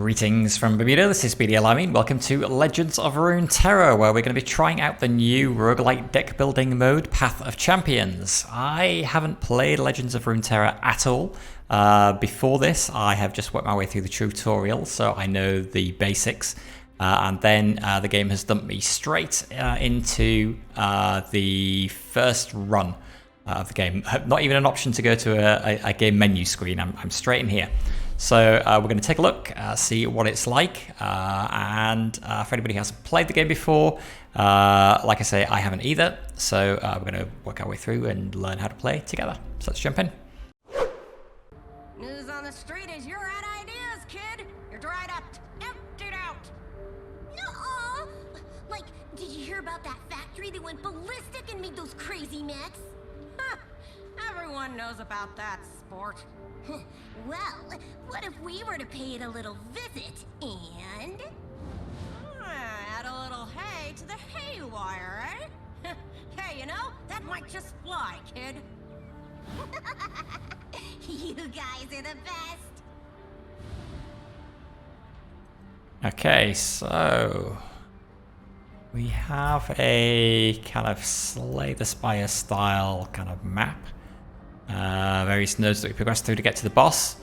Greetings from Bermuda, this is BDL Amin. Welcome to Legends of Runeterra, where we're going to be trying out the new roguelite deck building mode, Path of Champions. I haven't played Legends of Runeterra at all. Before this, I have just worked my way through the tutorial, so I know the basics. And then the game has dumped me straight into the first run of the game. Not even an option to go to a game menu screen, I'm straight in here. So we're going to take a look, see what it's like, and for anybody who hasn't played the game before, like I say, I haven't either, so we're going to work our way through and learn how to play together. So let's jump in. News on the street is you're out of ideas, kid. You're dried up, emptied out. Nuh-uh. Like, did you hear about that factory that went ballistic and made those crazy mechs? Huh. Everyone knows about that, sport. Well, what if we were to pay it a little visit and... Add a little hay to the haywire, eh? Hey, you know, that might just fly, kid. You guys are the best. Okay, so we have a kind of Slay the Spire style kind of map. Various nodes that we progress through to get to the boss.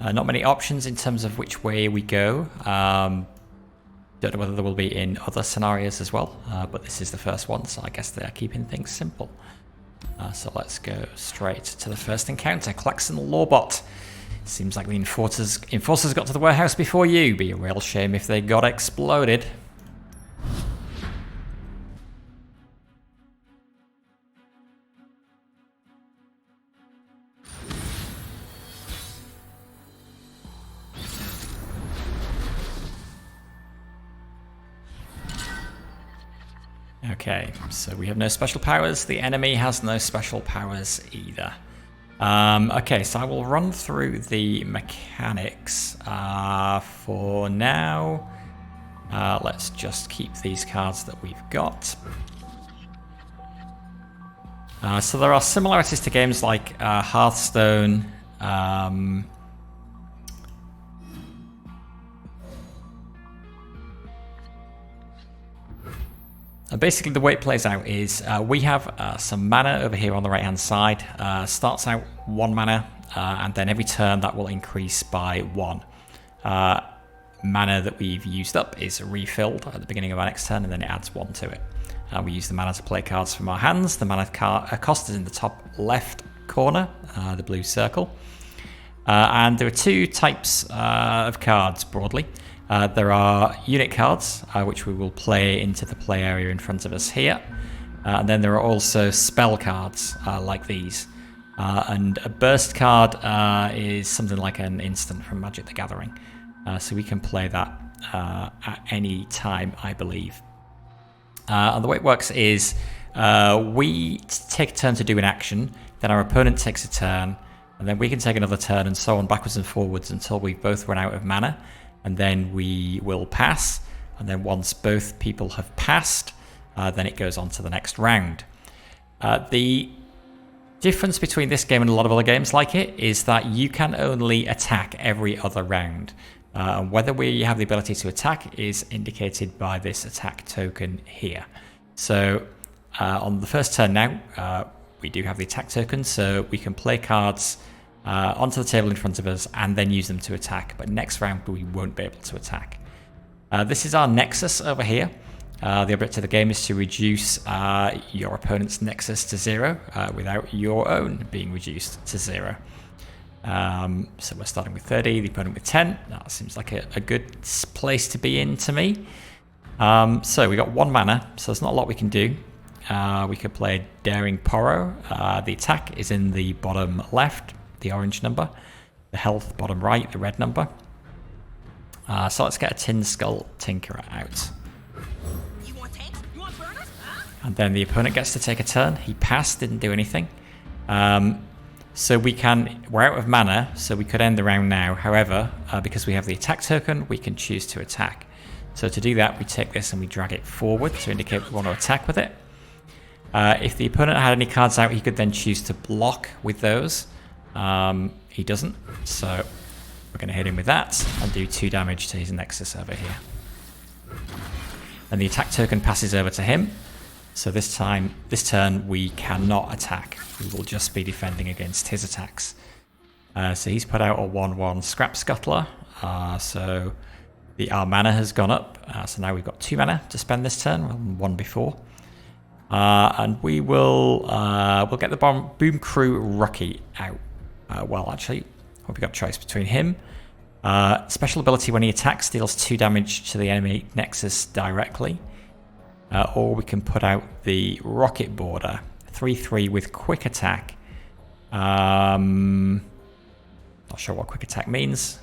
Not many options in terms of which way we go. Don't know whether there will be in other scenarios as well, but this is the first one, so I guess they're keeping things simple. So let's go straight to the first encounter. Klaxon Lawbot. Seems like the enforcers got to the warehouse before you. Be a real shame if they got exploded. Okay, so we have no special powers. The enemy has no special powers either. Okay, so I will run through the mechanics for now. Let's just keep these cards that we've got. So there are similarities to games like Hearthstone. Basically, the way it plays out is we have some mana over here on the right hand side. Starts out 1 mana, and then every turn that will increase by 1. Mana that we've used up is refilled at the beginning of our next turn, and then it adds 1 to it. We use the mana to play cards from our hands. The mana cost is in the top left corner, the blue circle. And there are 2 types of cards broadly. There are unit cards, which we will play into the play area in front of us here. And then there are also spell cards, like these. And a burst card is something like an instant from Magic the Gathering. So we can play that at any time, I believe. And the way it works is we take a turn to do an action, then our opponent takes a turn, and then we can take another turn, and so on backwards and forwards until we've both run out of mana. And then we will pass, and then once both people have passed, then it goes on to the next round. The difference between this game and a lot of other games like it is that you can only attack every other round. Whether we have the ability to attack is indicated by this attack token here. So on the first turn now, we do have the attack token, so we can play cards onto the table in front of us and then use them to attack, but next round we won't be able to attack. This is our nexus over here. The objective of the game is to reduce your opponent's nexus to 0 without your own being reduced to 0. So we're starting with 30, the opponent with 10. That seems like a good place to be in to me. So we got 1 mana, so there's not a lot we can do. We could play Daring Poro. The attack is in the bottom left, the orange number, the health bottom right, the red number. So let's get a Tin Skull Tinkerer out. You want tanks? You want burners? Huh? And then the opponent gets to take a turn. He passed, didn't do anything. So we're out of mana, so we could end the round now. However, because we have the attack token, we can choose to attack. So to do that, we take this and we drag it forward to indicate we want to attack with it. If the opponent had any cards out, he could then choose to block with those. He doesn't, so we're we're going to hit him with that and do 2 damage to his Nexus over here. And the attack token passes over to him. So this turn, we cannot attack. We will just be defending against his attacks. So he's put out a 1/1 Scrap Scuttler. So our mana has gone up. So now we've got 2 mana to spend this turn, rather than 1 before. And we will we'll get the Boom Crew Rocky out. Well, actually, we've got a choice between him. Special ability when he attacks deals 2 damage to the enemy Nexus directly. Or we can put out the Rocket Border, 3/3 with quick attack. Not sure what quick attack means.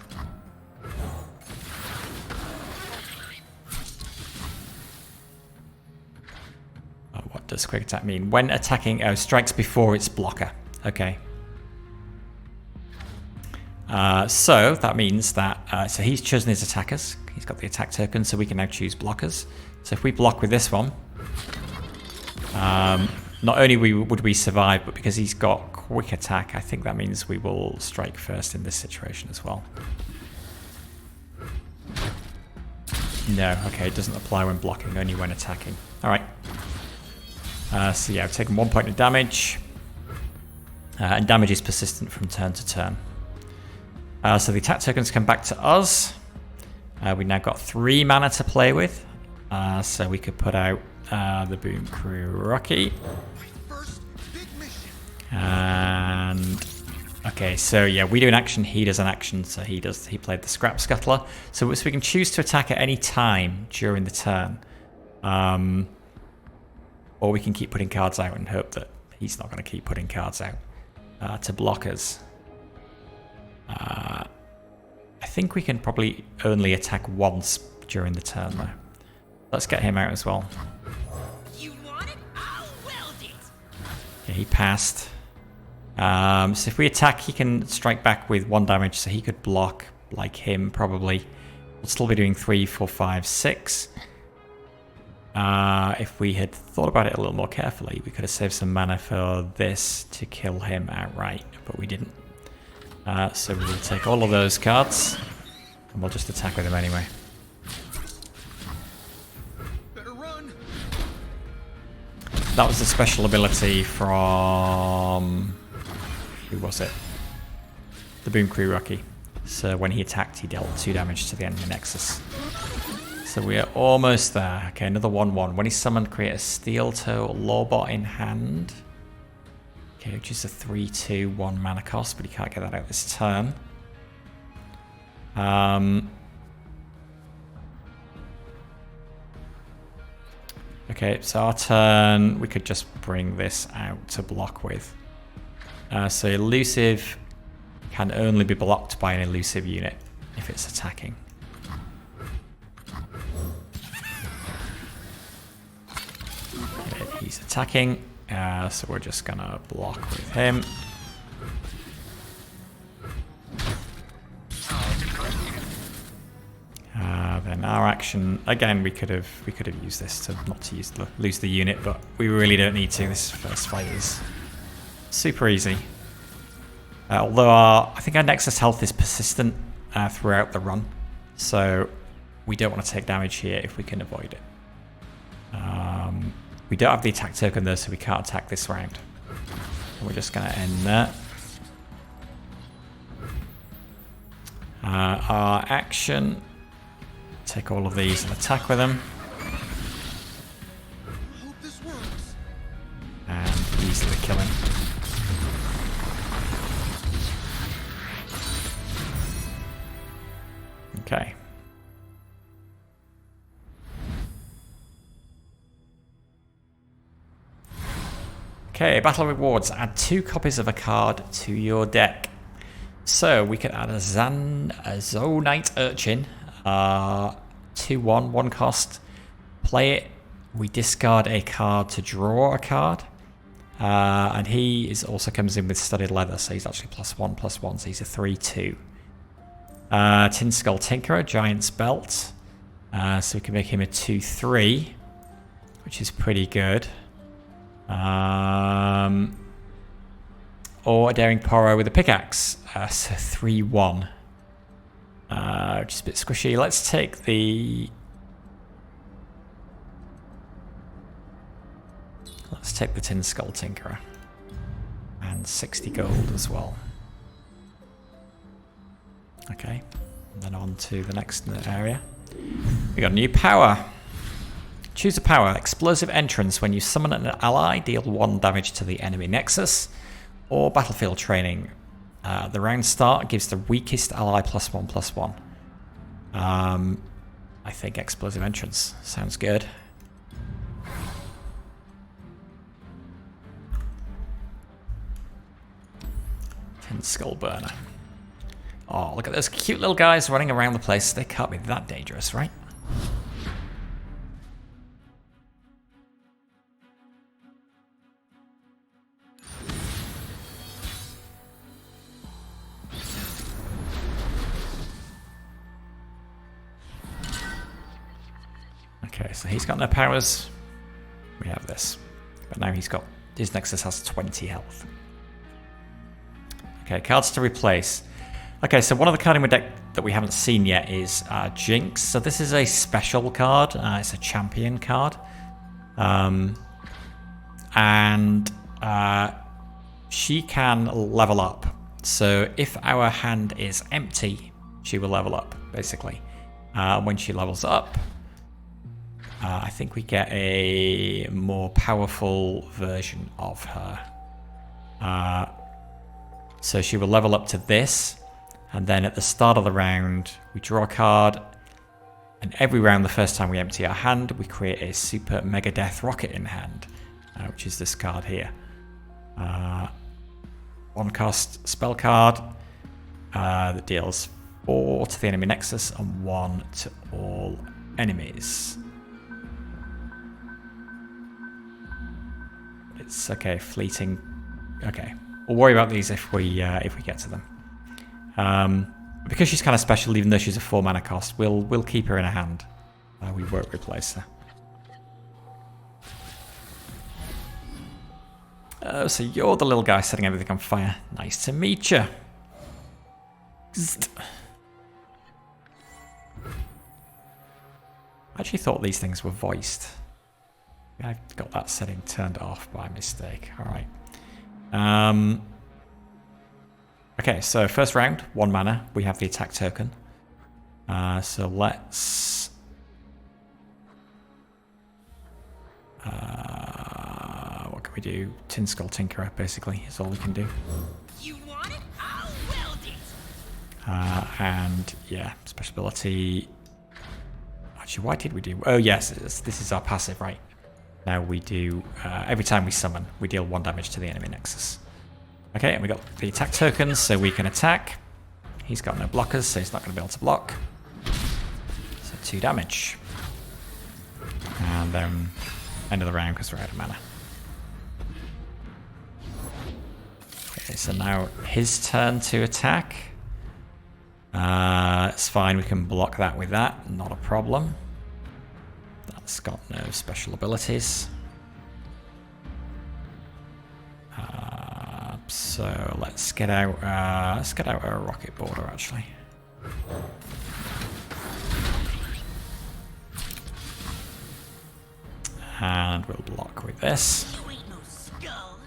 What does quick attack mean? When attacking, strikes before its blocker. Okay. So that means that so he's chosen his attackers. He's got the attack token, so we can now choose blockers. So if we block with this one, not only would we survive, but because he's got quick attack, I think that means we will strike first in this situation as well. No, okay, it doesn't apply when blocking, only when attacking. All right. So yeah, I've taken 1 point of damage, and damage is persistent from turn to turn. So the attack tokens come back to us. We've now got 3 mana to play with. So we could put out the Boom Crew Rocky. And okay, so yeah, we do an action, he does an action, so he played the Scrap Scuttler. So we can choose to attack at any time during the turn. Or we can keep putting cards out and hope that he's not going to keep putting cards out to block us. I think we can probably only attack once during the turn though. Let's get him out as well. You want it? I'll weld it. Yeah, he passed. So if we attack, he can strike back with 1 damage, so he could block like him probably. We'll still be doing 3, 4, 5, 6. If we had thought about it a little more carefully, we could have saved some mana for this to kill him outright, but we didn't. So we'll take all of those cards, and we'll just attack with him anyway. Better run. That was the special ability from... who was it? The Boom Crew Rocky. So when he attacked, he dealt 2 damage to the enemy Nexus. So we are almost there. Okay, another 1/1. When he's summoned, create a Steel Toe Lawbot in hand. Okay, which is a 3/2, 1 mana cost, but he can't get that out this turn. Okay, so our turn, we could just bring this out to block with. So elusive can only be blocked by an elusive unit if it's attacking. Okay, he's attacking, so we're just gonna block with him. Then our action again, we could have used this to not to lose the unit, but we really don't need to. This first fight is super easy. Although I think our Nexus health is persistent throughout the run, so we don't want to take damage here if we can avoid it. We don't have the attack token though, so we can't attack this round. We're just going to end that. Our action, take all of these and attack with them. Hope this works. And easily kill him. Okay. Okay, battle rewards. Add 2 copies of a card to your deck. So we could add a Zonite Urchin. 2/1, 1 cost. Play it. We discard a card to draw a card. And he also comes in with studded leather, so he's actually +1/+1, so he's a 3/2. Tin Skull Tinkerer, Giant's Belt. So we can make him a 2/3, which is pretty good. Or a Daring Poro with a pickaxe. So 3/1. which is a bit squishy. Let's take the... Let's take the Tin Skull Tinkerer. And 60 gold as well. Okay, and then on to the next area. We got a new power. Choose a power. Explosive entrance. When you summon an ally, deal 1 damage to the enemy nexus. Or battlefield training. The round start gives the weakest ally +1/+1. I think explosive entrance sounds good. Tin Skull Burner. Oh, look at those cute little guys running around the place. They can't be that dangerous, right? Okay, so he's got no powers. We have this. But now he's got... His Nexus has 20 health. Okay, cards to replace. Okay, so one of the card in my deck that we haven't seen yet is Jinx. So this is a special card. It's a champion card. And she can level up. So if our hand is empty, she will level up, basically. When she levels up, I think we get a more powerful version of her. So she will level up to this, and then at the start of the round, we draw a card, and every round, the first time we empty our hand, we create a Super Mega Death Rocket in hand, which is this card here. 1 cost spell card that deals 4 to the enemy nexus and 1 to all enemies. It's okay, fleeting. Okay, we'll worry about these if we get to them. Because she's kind of special, even though she's a 4 mana cost, we'll keep her in a hand. We won't replace her. Oh, so you're the little guy setting everything on fire. Nice to meet you. I actually thought these things were voiced. I got that setting turned off by mistake. Alright. Okay, so first round, 1 mana. We have the attack token. So let's... what can we do? Tin Skull Tinkerer, basically, is all we can do. You want it? I'll weld it. And, yeah, special ability... Actually, why did we do... Oh, yes, this is our passive, right? Now we do, every time we summon, we deal 1 damage to the enemy nexus. Okay, and we got the attack tokens, so we can attack. He's got no blockers, so he's not going to be able to block. So 2 damage. And then end of the round because we're out of mana. Okay, so now his turn to attack. It's fine, we can block that with that, not a problem. That's got no special abilities. So let's get out our rocket border actually. And we'll block with this. You ain't no skull.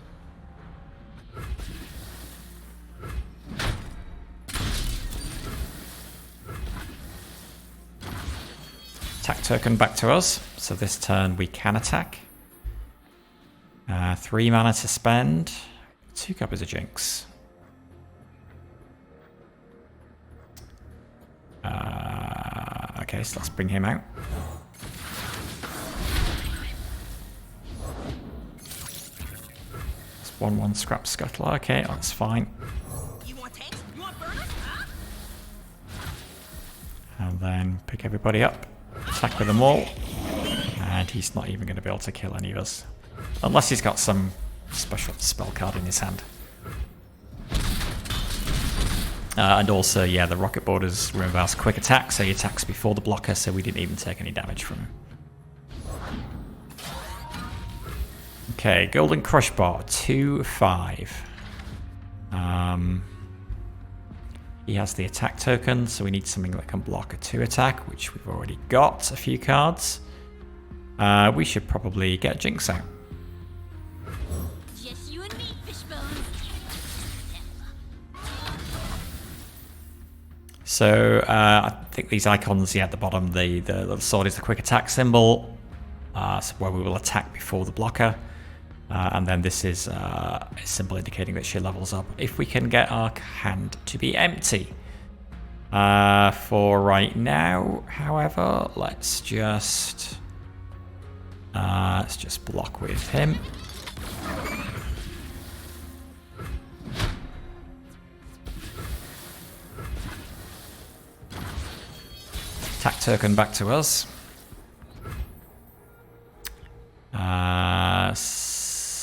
Attack token back to us. So this turn we can attack. 3 mana to spend. 2 copies of Jinx. Okay, so let's bring him out. It's 1/1 scrap scuttler. Okay, that's fine. You want tanks? You want burners? Huh? And then pick everybody up. Attack with them all. And he's not even going to be able to kill any of us. Unless he's got some special spell card in his hand. And also, yeah, the rocket borders reverse quick attack, so he attacks before the blocker, so we didn't even take any damage from him. Okay, Golden Crush Bar, 2/5. He has the attack token, so we need something that can block a 2 attack, which we've already got a few cards. We should probably get Jinx out. Just you and me, Fishbones. So I think these icons here at the bottom, the little sword is the quick attack symbol, so where we will attack before the blocker. And then this is a symbol indicating that she levels up if we can get our hand to be empty. For right now, however, let's just block with him. Attack token back to us.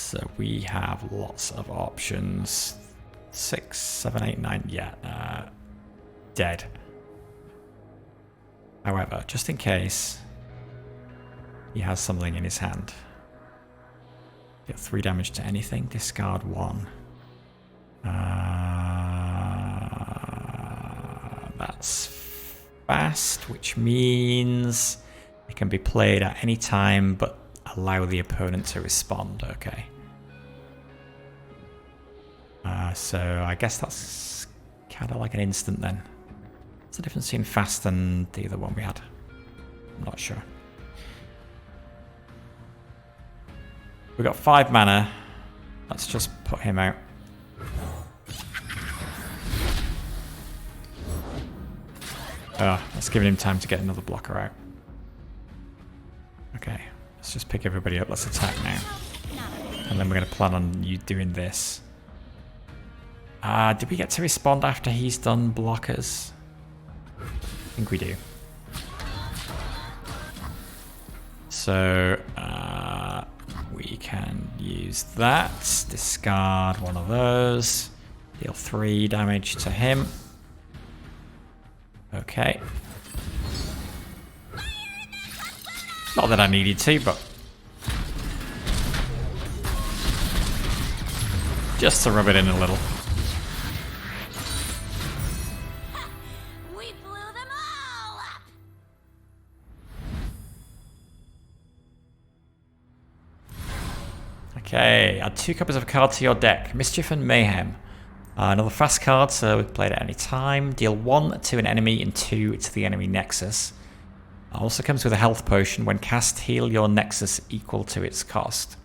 So we have lots of options. 6, 7, 8, 9, yeah. Dead. However, just in case he has something in his hand. Get 3 damage to anything, discard 1. That's fast, which means it can be played at any time but allow the opponent to respond. Okay. So I guess that's kind of like an instant then. What's the difference between fast and the other one we had? I'm not sure. We've got 5 mana. Let's just put him out. That's giving him time to get another blocker out. Okay, let's just pick everybody up. Let's attack now. And then we're going to plan on you doing this. Did we get to respond after he's done blockers? I think we do. So, we can use that. Discard one of those. Deal 3 damage to him. Okay. Not that I needed to, but just to rub it in a little. We blew them all up. Okay, add 2 copies of a card to your deck. Mischief and Mayhem. Another fast card, so we can play it at any time. Deal 1 to an enemy and 2 to the enemy nexus. Also comes with a health potion. When cast, heal your nexus equal to its cost.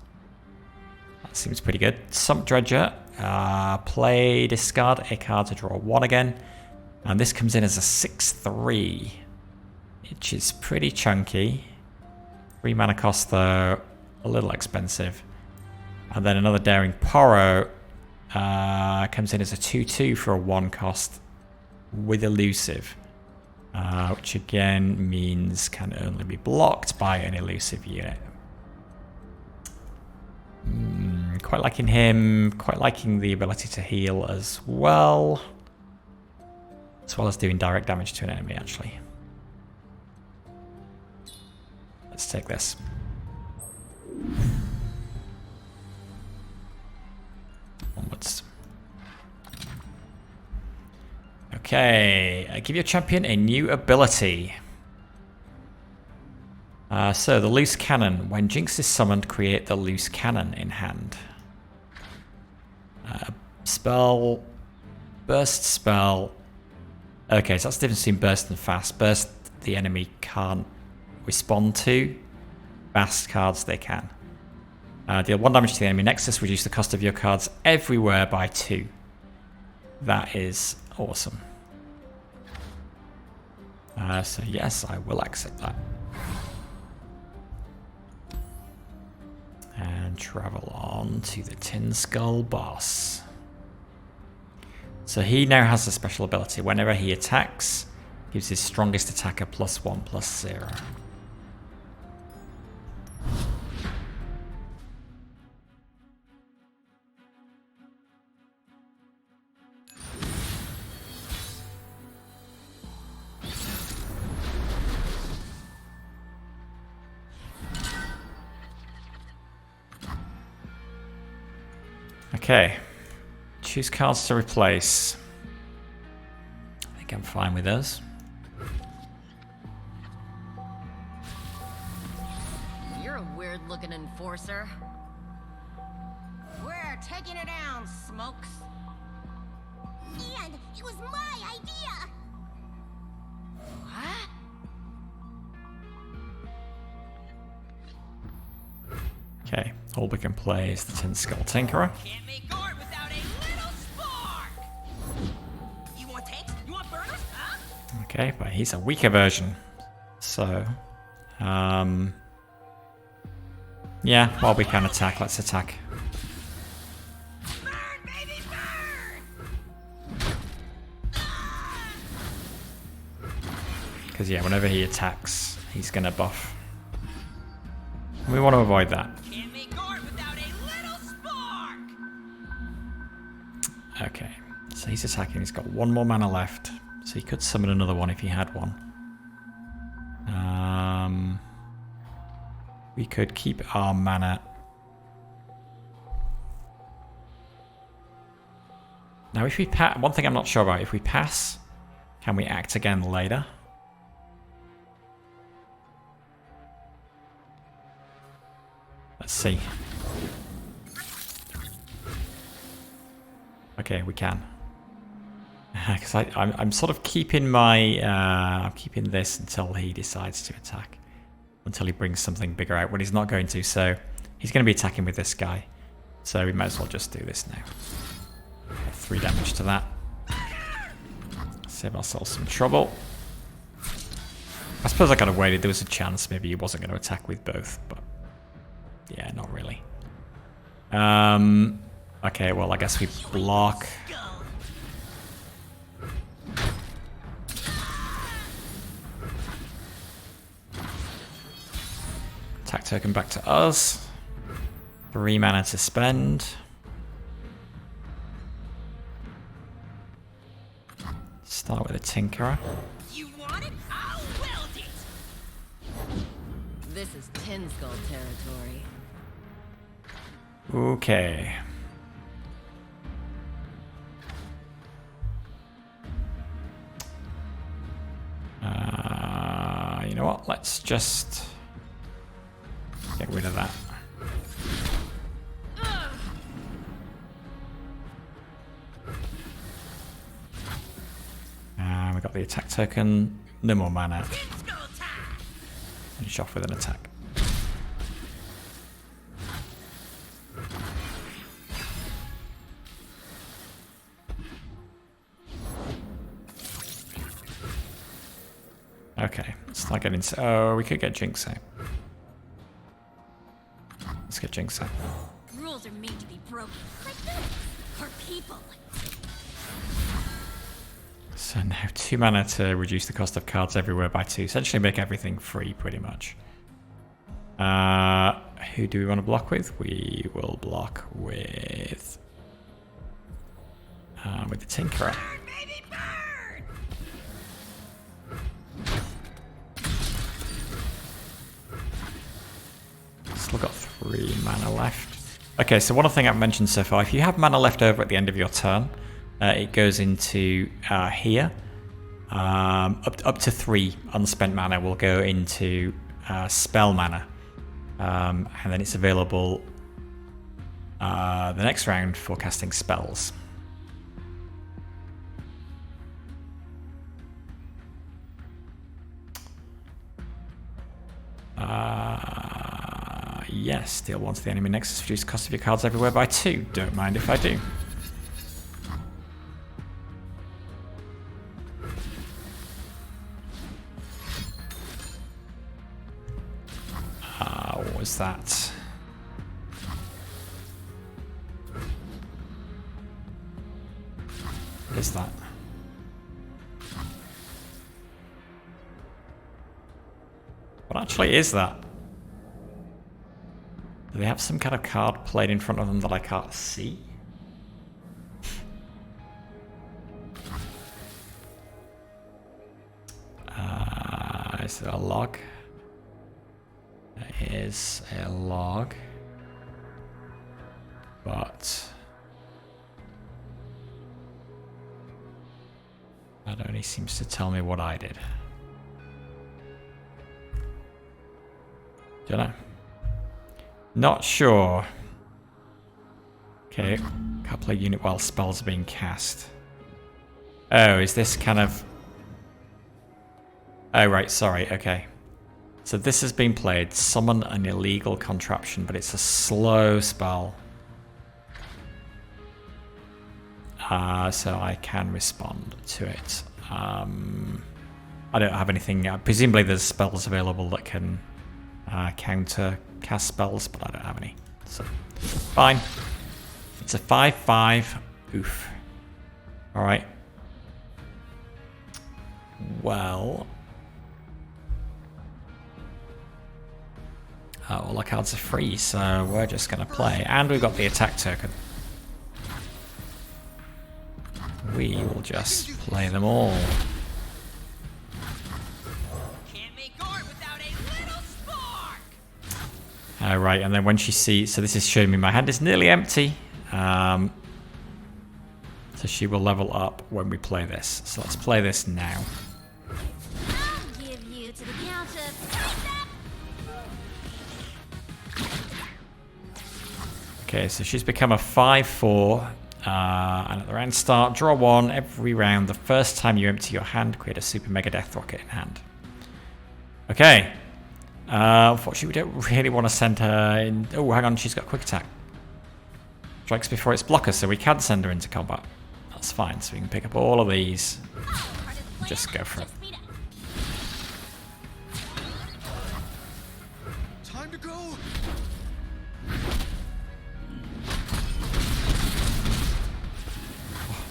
That seems pretty good. Sump Dredger. Play, discard a card to draw 1 again. And this comes in as a 6/3, which is pretty chunky. 3 mana cost though, a little expensive. And then another Daring Poro. Comes in as a 2/2 for a 1 cost with elusive, which again means can only be blocked by an elusive unit. Quite liking him, quite liking the ability to heal as well as doing direct damage to an enemy actually. Let's take this. Onwards. Okay, give your champion a new ability. So the loose cannon. When Jinx is summoned, create the loose cannon in hand. Spell, burst spell. Okay, so that's the difference between burst and fast. Burst the enemy can't respond to. Fast cards they can. Deal 1 damage to the enemy nexus, reduce the cost of your cards everywhere by 2. That is awesome. So yes, I will accept that. And travel on to the Tin Skull boss. So he now has a special ability. Whenever he attacks, gives his strongest attacker +1/+0. Okay, choose cards to replace. attack, I'm fine with those. You're a weird-looking enforcer. We're taking it down, Smokes. And it was my idea! What? Okay, all we can play is the Tin Skull Tinkerer. Can't make art without a little spark! You want tanks? You want burners? Huh? Okay, but he's a weaker version. So, yeah, while we can attack, let's attack. Burn, baby, burn! Because, yeah, whenever he attacks, he's going to buff. We want to avoid that. Can't make art without a little spark! Okay, so he's attacking. He's got one more mana left. So he could summon another one if he had one. We could keep our mana. Now if we pass, one thing I'm not sure about, if we pass, can we act again later? Let's see. Okay, we can. Because I'm sort of keeping my I'm keeping this until he decides to attack, until he brings something bigger out. When he's not going to, so he's going to be attacking with this guy. So we might as well just do this now. 3 damage to that. Save ourselves some trouble. I suppose I could have waited. There was a chance maybe he wasn't going to attack with both, but yeah, not really. Okay, well I guess we block. Attack token back to us. 3 mana to spend. Start with a Tinkerer. You want it? I'll weld it! This is Tin Skull territory. Okay. You know what? Let's just get rid of that. And we got the attack token. No more mana. Finish off with an attack. Okay, let's not get into. Oh, we could get Jinx out. Let's get Jinx out. Rules are made to be broken. Like this. For people. So now 2 mana to reduce the cost of cards everywhere by 2. Essentially make everything free, pretty much. Who do we want to block with? We will block with the Tinkerer. Baby, burn! Still got 3 mana left. Okay, so one thing I've mentioned so far, if you have mana left over at the end of your turn, it goes into here. Up to 3 unspent mana will go into spell mana. And then it's available the next round for casting spells. Yes, deal 1 to the enemy nexus, reduce the cost of your cards everywhere by 2. Don't mind if I do. What was that? What is that? What actually is that? Do they have some kind of card played in front of them that I can't see? Is there a log? There is a log. But That only seems to tell me what I did. Don't know. Not sure. Okay, a couple of unit while spells are being cast. Oh, is this kind of... Oh, right, sorry, okay. So this has been played. Summon an illegal contraption, but it's a slow spell. So I can respond to it. I don't have anything. Presumably there's spells available that can counter cast spells, but I don't have any. So, fine. It's a 5/5. Oof. Alright. Well... all our cards are free, so we're just going to play. And we've got the attack token. We will just play them all. Can't make art without a little spark. Right, and then when she sees... So this is showing me my hand is nearly empty. So she will level up when we play this. So let's play this now. I'll give you to the count of... Okay, so she's become a 5/4. And at the round start, draw 1 every round. The first time you empty your hand, create a super mega death rocket in hand. Okay. Unfortunately, we don't really want to send her in. Oh, hang on, she's got quick attack. Strikes before its blocker, so we can send her into combat. That's fine, so we can pick up all of these. Just go for it. Time to go.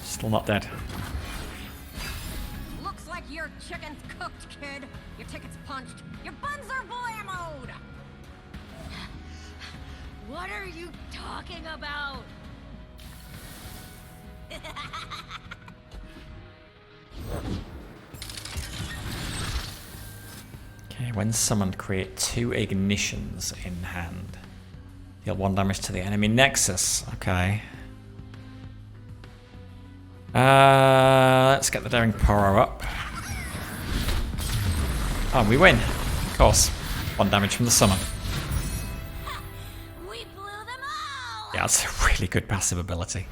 Still not dead. Looks like your chicken's cooked, kid. Your ticket's punched. Your buns are blammoed. What are you talking about? Okay, when summoned, create 2 ignitions in hand. Deal 1 damage to the enemy nexus. Okay. Let's get the Daring Poro up. Oh, we win. Of course. 1 damage from the summon. We blew them all! Yeah, that's a really good passive ability.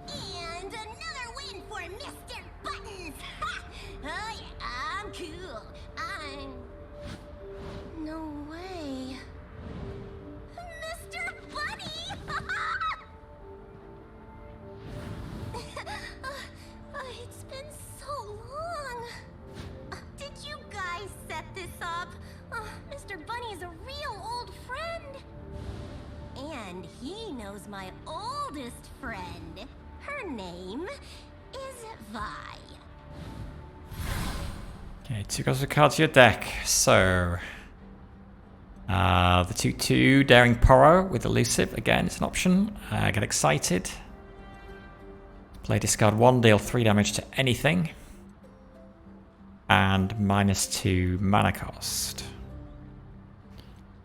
And another win for Mr. Buttons! Ha! Oh yeah, I'm cool. No way. Mr. Bunny! It's been so long. Did you guys set this up? Mr. Bunny's a real old friend. And he knows my oldest friend. Her name is Vi. Okay, 2 goes of cards to your deck. So, the 2/2 Daring Poro with Elusive again is an option. Get excited. Play discard 1, deal 3 damage to anything. And -2 mana cost.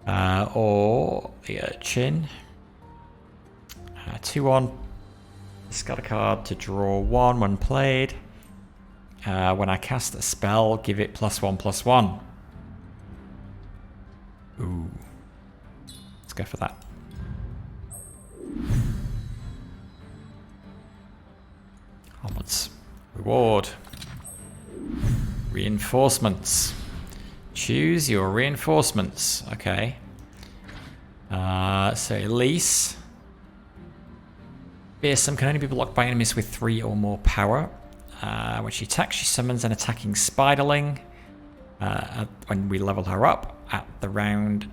Or the Urchin. 2/1. Discard a card to draw 1 when played. When I cast a spell, give it +1/+1. Ooh. Let's go for that. Onwards. Reward. Reinforcements. Choose your reinforcements. Okay. So Elise. Fearsome can only be blocked by enemies with 3 or more power. When she attacks, she summons an attacking spiderling. When we level her up at the round...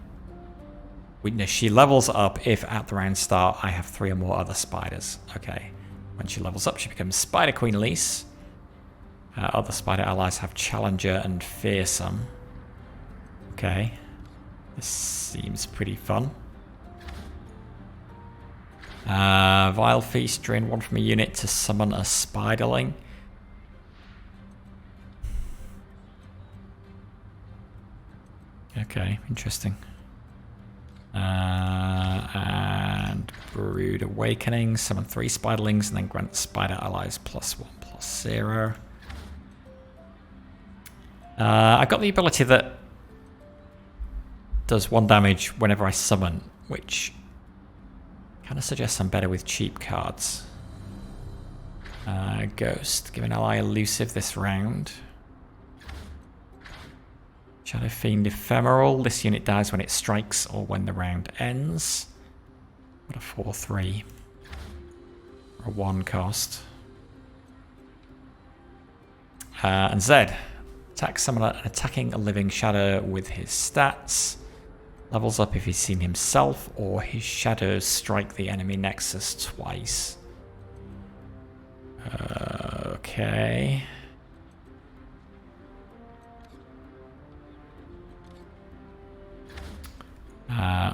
she levels up if at the round start I have 3 or more other spiders. Okay. When she levels up, she becomes Spider Queen Elise. Other spider allies have Challenger and Fearsome. Okay. This seems pretty fun. Vile Feast, drain 1 from a unit to summon a spiderling. Okay, interesting. And Summon Brood Awakening, summon 3 Spiderlings, and then grant Spider Allies +1/+0. I've got the ability that does 1 damage whenever I summon, which kind of suggests I'm better with cheap cards. Ghost, give an ally elusive this round. Shadow Fiend Ephemeral, this unit dies when it strikes or when the round ends. What a 4/3. Or a 1 cost. And Zed. Attack summoner attacking a living shadow with his stats. Levels up if he's seen himself or his shadows strike the enemy nexus twice. Okay.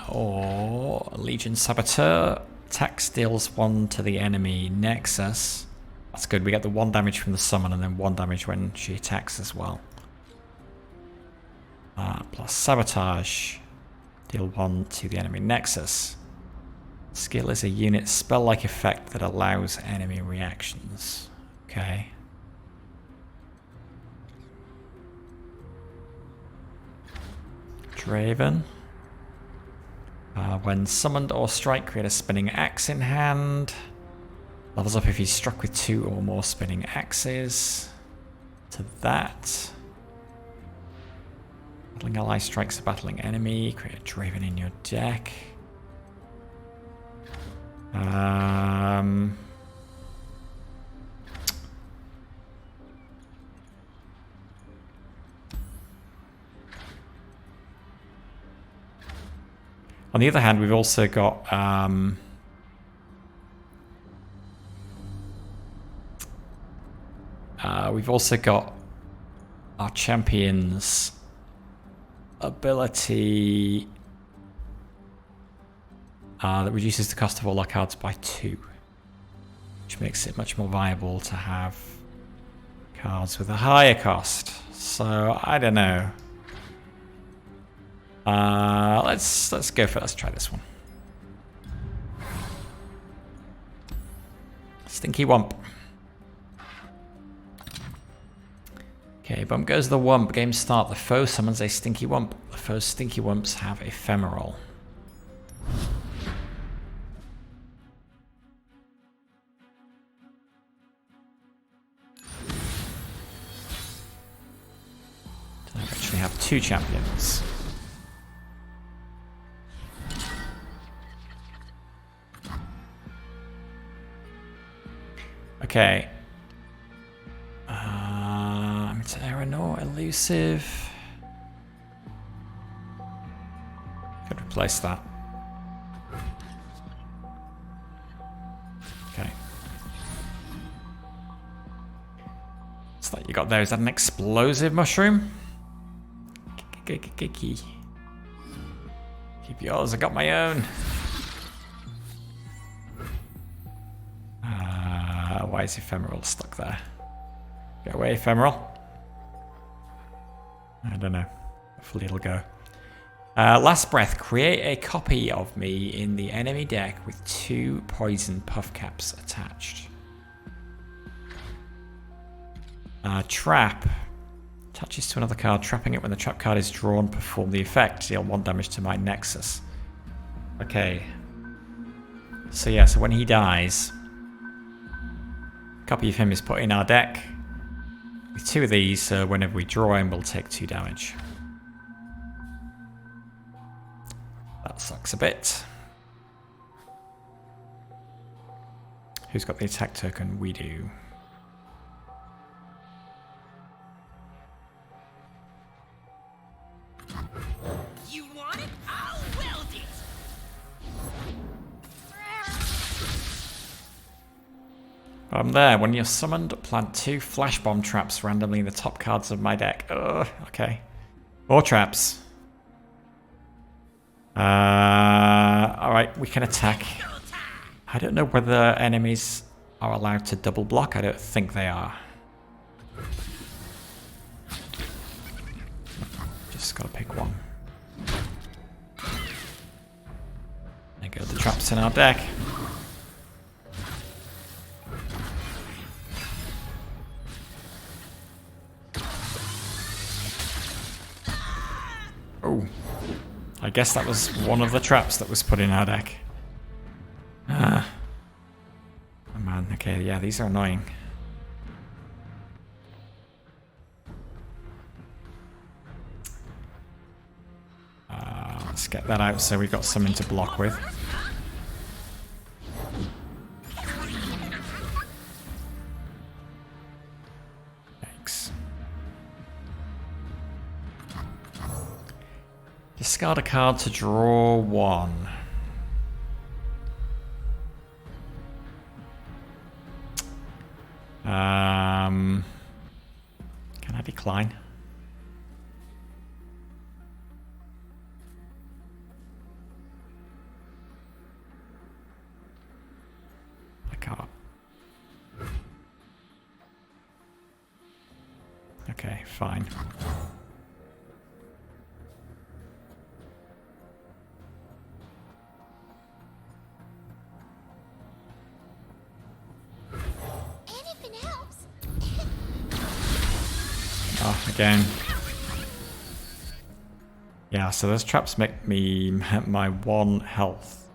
Or Legion Saboteur. Attack deals 1 to the enemy nexus. That's good. We get the 1 damage from the summon and then 1 damage when she attacks as well. Plus Sabotage. Deal 1 to the enemy nexus. Skill is a unit spell-like effect that allows enemy reactions. Okay. Draven. When summoned or strike, create a spinning axe in hand. Levels up if he's struck with 2 or more spinning axes. To that. Battling ally strikes a battling enemy. Create a Draven in your deck. On the other hand, we've also got our champion's ability that reduces the cost of all our cards by 2, which makes it much more viable to have cards with a higher cost. So I don't know. Let's go for it. Let's try this one. Stinky Wump. Okay, bump goes the Wump. Game start. The foe summons a Stinky Wump. The foe's Stinky Wumps have Ephemeral. So I actually have 2 champions. Okay. Terranor, elusive. Could replace that. Okay. What's that you got there? Is that an explosive mushroom? Keep yours, I got my own. Why is Ephemeral stuck there? Go away, Ephemeral. I don't know. Hopefully it'll go. Last breath. Create a copy of me in the enemy deck with 2 poison puff caps attached. Trap. Attaches to another card, trapping it when the trap card is drawn. Perform the effect. Deal 1 damage to my nexus. Okay. So yeah, so when he dies, a copy of him is put in our deck. With 2 of these, so whenever we draw him, we'll take 2 damage. That sucks a bit. Who's got the attack token? We do. You want it? I'll weld it! There. When you're summoned, plant 2 flash bomb traps randomly in the top cards of my deck. Ugh, okay. More traps. Alright, we can attack. I don't know whether enemies are allowed to double block. I don't think they are. Just gotta pick one. There go the traps traps in our deck. Oh, I guess that was one of the traps that was put in our deck. Oh man, okay, yeah, these are annoying. Let's get that out so we've got something to block with. Thanks. Discard a card to draw one. Can I decline? I can't. Okay, fine. Oh, again. Yeah, so those traps make me my 1 health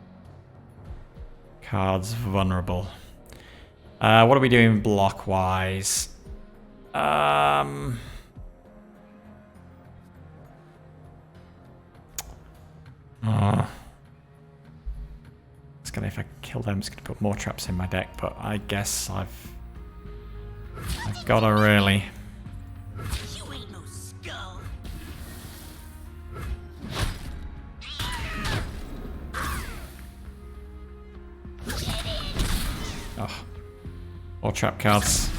cards vulnerable. What are we doing block-wise? It's gonna, if I kill them, it's gonna put more traps in my deck, but I guess I've gotta really. You ain't no skull. Oh, more trap cards.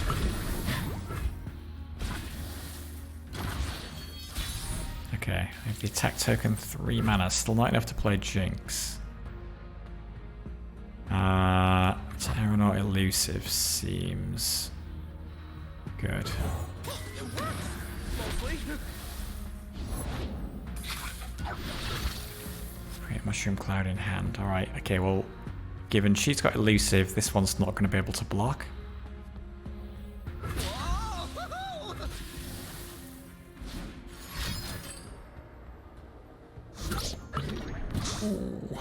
Okay, I have the attack token, 3 mana. Still not enough to play Jinx. Terranor Elusive seems good. Create Mushroom Cloud in hand. Alright, okay, well, given she's got Elusive, this one's not going to be able to block. Ooh.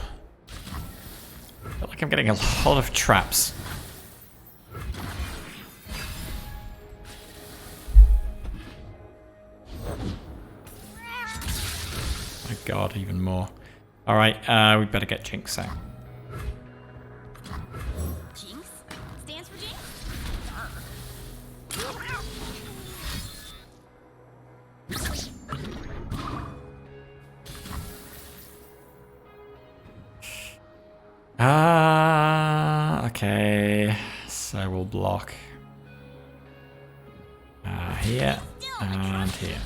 I feel like I'm getting a lot of traps. My god, even more. Alright, we better get Jinx out. Jinx? Stands for Jinx? Okay, so we'll block here and here.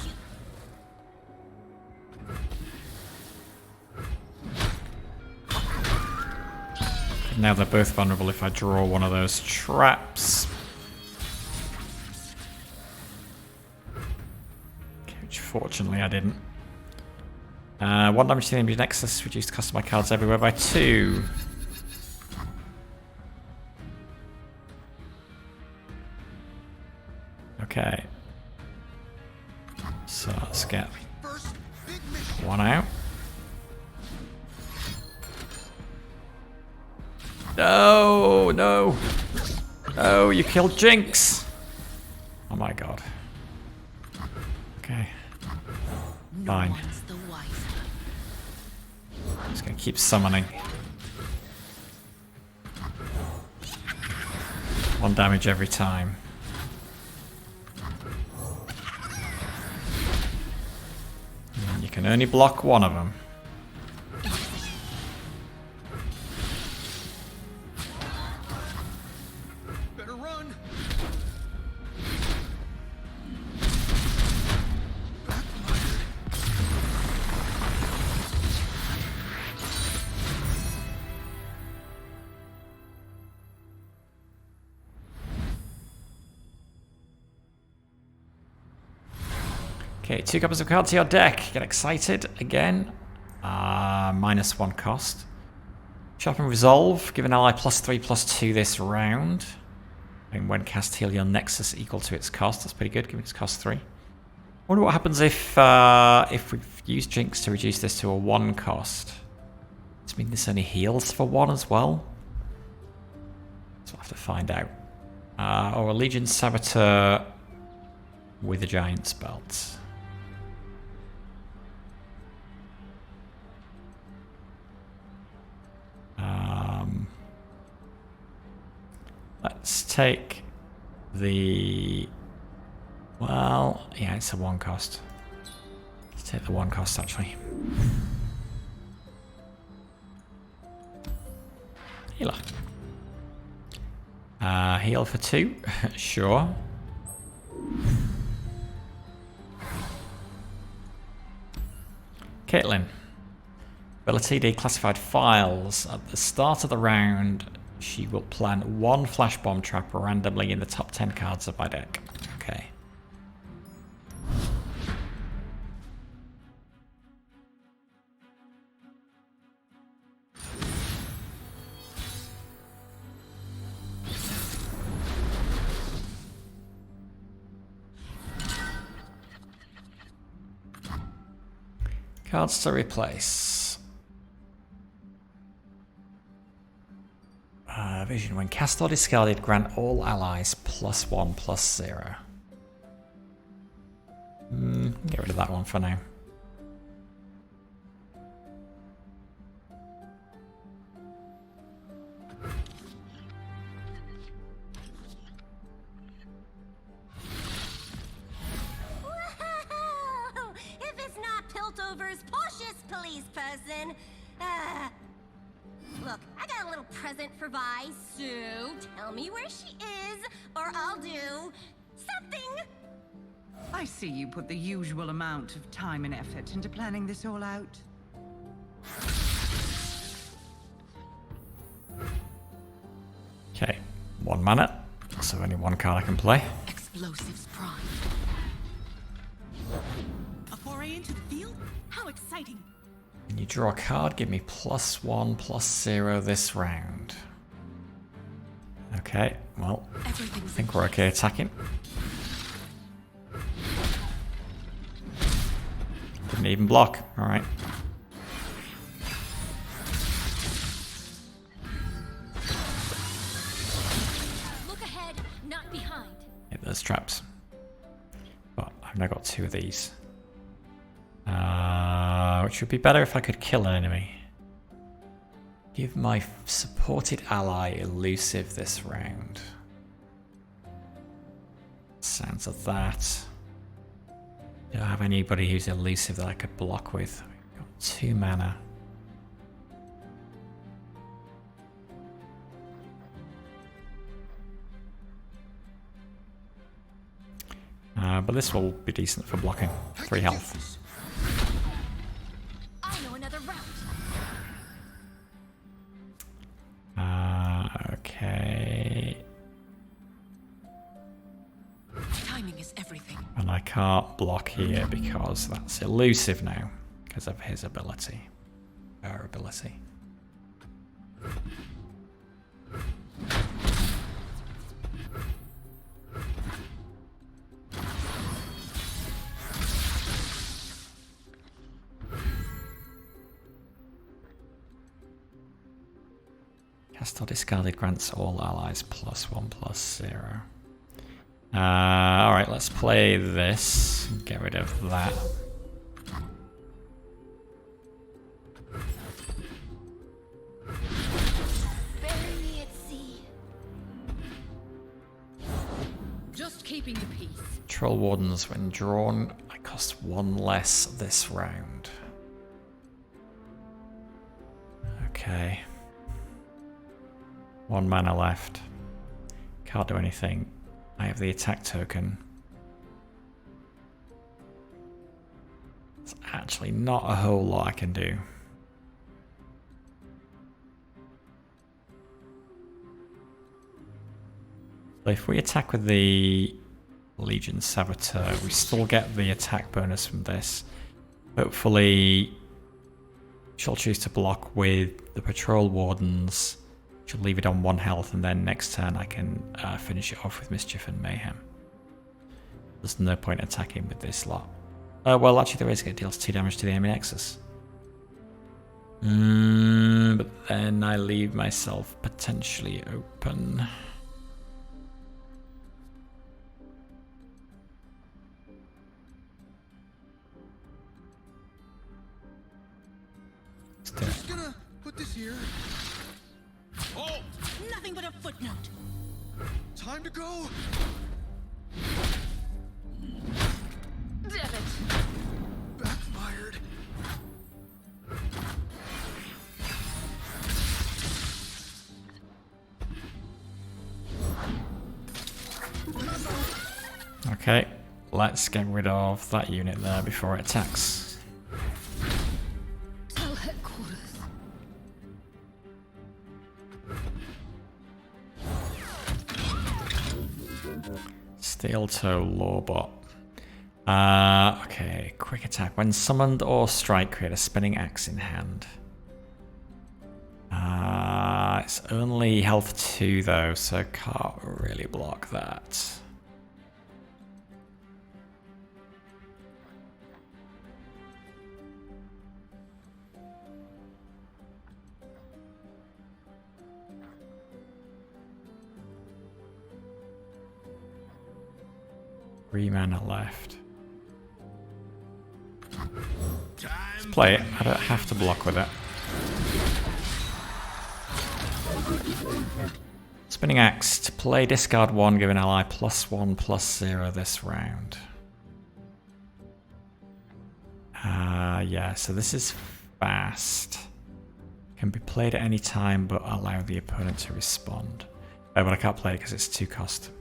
Now they're both vulnerable if I draw one of those traps. Okay, which fortunately I didn't. 1 damage to the enemy nexus, reduced cost of my cards everywhere by 2. Okay. So let's get one out. No, no. No, you killed Jinx. Oh my god. Okay. Fine. I'm just gonna keep summoning. 1 damage every time. And you can only block one of them. Better run. Okay, 2 copies of cards to your deck. Get excited again. -1 cost. Chop and Resolve. Give an ally +3/+2 this round. And when cast, heal your Nexus equal to its cost. That's pretty good, given its cost 3. I wonder what happens if we've used Jinx to reduce this to a 1 cost. Does it mean this only heals for 1 as well? So I'll have to find out. Or a Legion Saboteur with a Giant's Belt. Let's take the... Well, yeah, it's a 1 cost. Let's take the 1 cost, actually. Healer. Heal for 2. Sure. Caitlyn. Ability declassified files. At the start of the round, she will plant 1 flash bomb trap randomly in the top 10 cards of my deck. Okay. Cards to replace. Vision. When cast or discarded, grant all allies +1/+0. Get rid of that one for now. Whoa! If it's not Piltover's poshest police person, look, I got a little present for Vi, so tell me where she is, or I'll do something. I see you put the usual amount of time and effort into planning this all out. Okay, 1 mana, so only 1 card I can play. Explosives Prime. A foray into the field? How exciting! When you draw a card, give me +1/+0 this round. Okay, well, I think we're okay attacking. Didn't even block, alright. Look ahead, not behind. Hit those traps. But I've now got 2 of these. Which would be better if I could kill an enemy. Give my supported ally elusive this round. Sounds of that. Don't have anybody who's elusive that I could block with. I've got 2 mana. But this will be decent for blocking. 3 health. I know another route. Okay. Timing is everything. And I can't block here because that's elusive now. Because of his ability. Her ability. Cast or discarded grants all allies +1/+0. Alright, let's play this. Get rid of that. Bury me at sea. Just keeping the peace. Troll Wardens, when drawn, I cost 1 less this round. Okay. 1 mana left. Can't do anything. I have the attack token. There's actually not a whole lot I can do. But if we attack with the Legion Saboteur, we still get the attack bonus from this. Hopefully which I'll choose to block with the Patrol Wardens, which will leave it on 1 health, and then next turn I can finish it off with Mischief and Mayhem. There's no point attacking with this lot. Well, actually there is. It deals 2 damage to the enemy Nexus. But then I leave myself potentially open. I'm just gonna put this here. Oh, Nothing but a footnote. time to go. Damn it. Backfired. Okay, let's get rid of that unit there before it attacks. Tell headquarters. Steel Toe Lawbot. Okay, quick attack. When summoned or strike, create a spinning axe in hand. It's only health 2 though, so can't really block that. Three mana left. Let's play it. I don't have to block with it. Spinning Axe. To play, discard 1, give an ally +1/+0 this round. Yeah, so this is fast. Can be played at any time, but allow the opponent to respond. Oh, but I can't play it because it's 2 cost.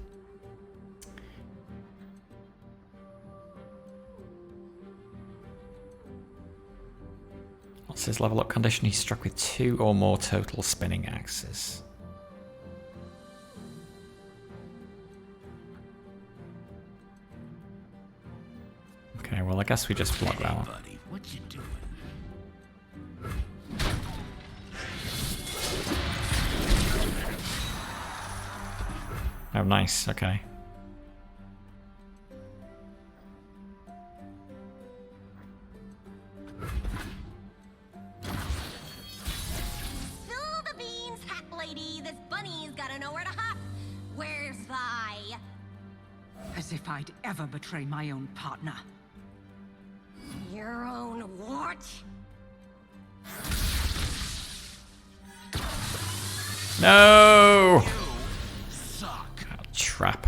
What's his level up condition? He's struck with 2 or more total spinning axes. Okay, well I guess we just block that one. Buddy, what you doing? Oh, nice. Okay. Spill the beans, hat lady. This bunny's gotta know where to hop. Where's Vi? As if I'd ever betray my own partner. Your own what? No! Suck. Oh, trap.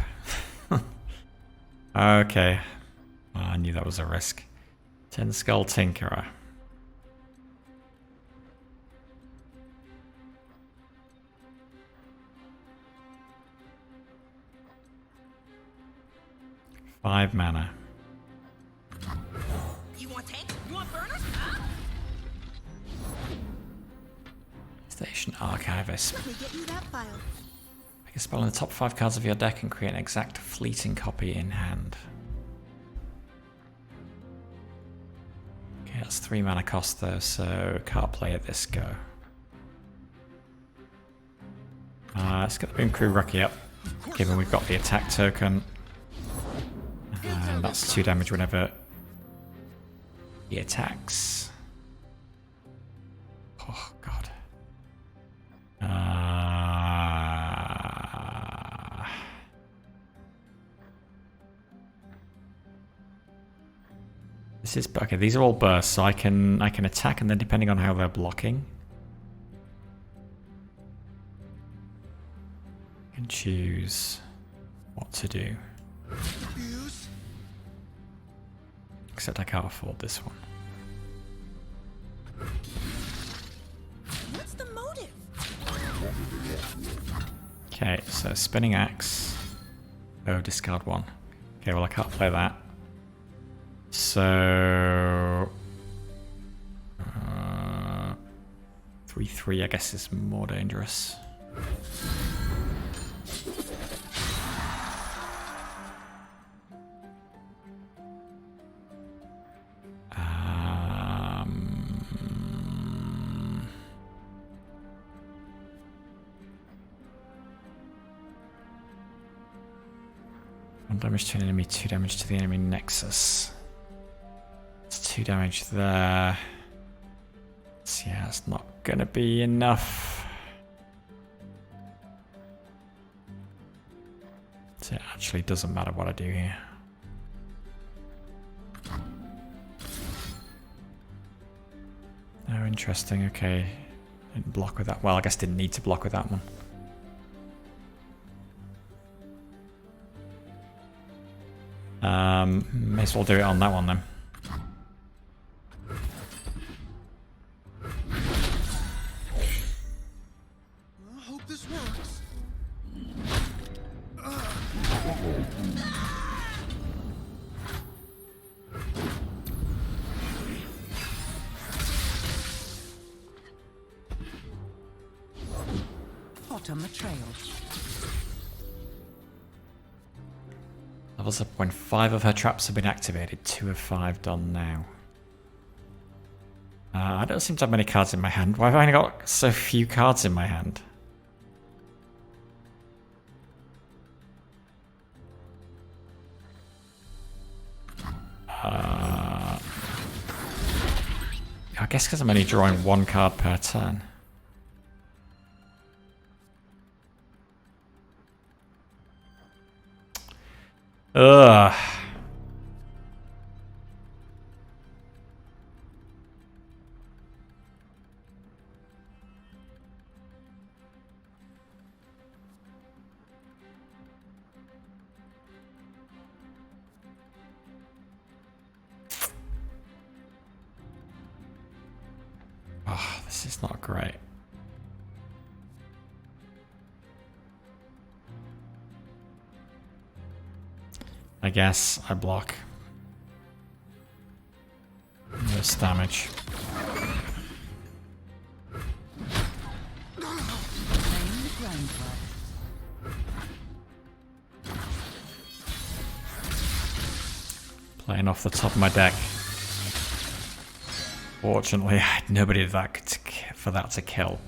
Okay. Oh, I knew that was a risk. 10 Skull Tinkerer. Five mana. You want tanks? You want burners? Huh? Station Archivist. Let me get you that file. Pick a spell in the top 5 cards of your deck and create an exact fleeting copy in hand. Okay, that's 3 mana cost though, so can't play at this go. Let's get the Boom Crew Rocky up, given we've got the attack token. And that's 2 damage whenever he attacks. Oh god. This is okay. These are all bursts, so I can attack, and then depending on how they're blocking, I can choose what to do. Fuse. Except I can't afford this one. What's the motive? Okay, so spinning axe. Oh, discard 1. Okay, well I can't play that. So 3/3 I guess is more dangerous. 1 damage to an enemy, 2 damage to the enemy nexus. It's 2 damage there. So yeah, it's not gonna be enough. So it actually doesn't matter what I do here. Oh, interesting. Okay. Didn't block with that. Well, I guess didn't need to block with that one. May as well do it on that one then. I hope this works. Hot on the trail. Levels up when 5 of her traps have been activated. 2 of 5 done now. I don't seem to have many cards in my hand. Why have I only got so few cards in my hand? I guess because I'm only drawing 1 card per turn. Ugh. Oh, this is not great. I guess I block. This damage. Playing off the top of my deck. Fortunately, I had nobody for that to kill.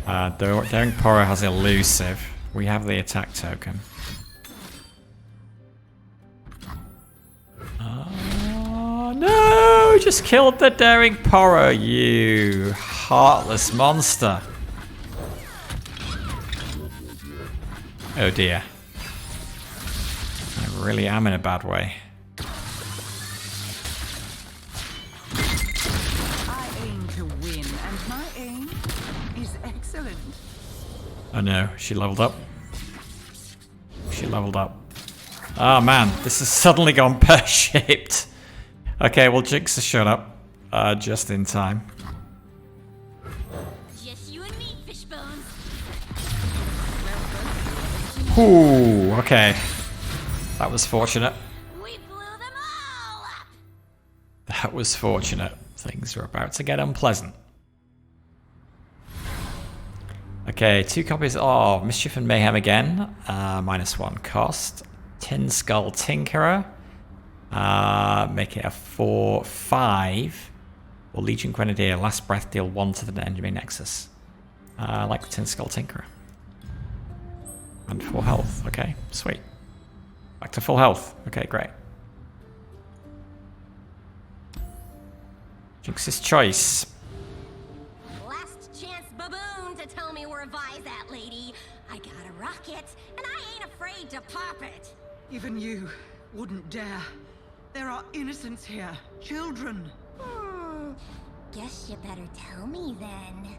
Daring Poro has elusive. We have the attack token. No! Just killed the Daring Poro, you heartless monster. Oh dear. I really am in a bad way. I aim to win, and my aim is excellent. Oh no, she leveled up. She leveled up. Oh man, this has suddenly gone pear-shaped. Okay, well, Jinx has shown up just in time. Just you and me, Fishbones. Ooh, okay. That was fortunate. We blew them all up. That was fortunate. Things are about to get unpleasant. Okay, 2 copies of Mischief and Mayhem again. -1 cost. Tin Skull Tinkerer. Make it a 4/5. Or Legion Grenadier. Last breath, deal 1 to the enemy nexus. I like the Tin Skull Tinkerer. And 4 health. Okay, sweet. Back to full health. Okay, great. Jinx's choice. Last chance baboon to tell me where Vi's at, lady. I got a rocket, and I ain't afraid to pop it. Even you wouldn't dare. There are innocents here. Children. Guess you better tell me then.